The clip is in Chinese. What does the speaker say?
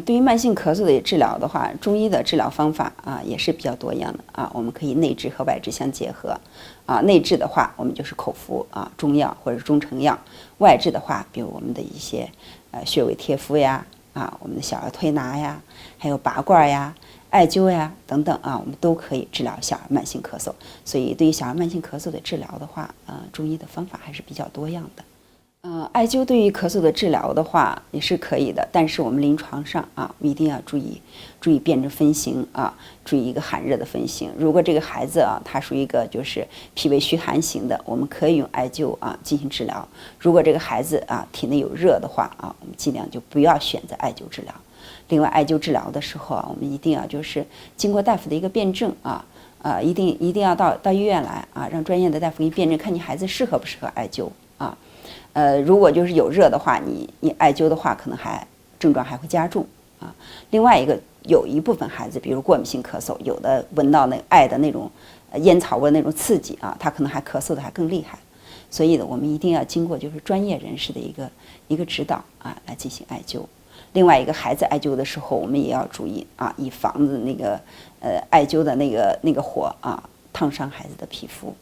对于慢性咳嗽的治疗的话，中医的治疗方法也是比较多样的我们可以内治和外治相结合内治的话，我们就是口服中药或者中成药；外治的话，比如我们的一些穴位贴敷呀我们的小儿推拿呀，还有拔罐呀、艾灸呀等等我们都可以治疗小儿慢性咳嗽。所以对于小儿慢性咳嗽的治疗的话，中医的方法还是比较多样的。艾灸对于咳嗽的治疗的话也是可以的，但是我们临床上我们一定要注意辨证分型注意一个寒热的分型。如果这个孩子他属于一个就是脾胃虚寒型的，我们可以用艾灸进行治疗。如果这个孩子体内有热的话我们尽量就不要选择艾灸治疗。另外，艾灸治疗的时候我们一定要就是经过大夫的一个辩证一定要到医院来让专业的大夫给你辩证，看你孩子适合不适合艾灸如果就是有热的话，你艾灸的话，可能症状还会加重另外一个，有一部分孩子，比如过敏性咳嗽，有的闻到那艾的那种烟草味那种刺激他可能还咳嗽的还更厉害。所以呢，我们一定要经过就是专业人士的一个指导来进行艾灸。另外一个，孩子艾灸的时候，我们也要注意以防止那个艾灸的那个火烫伤孩子的皮肤。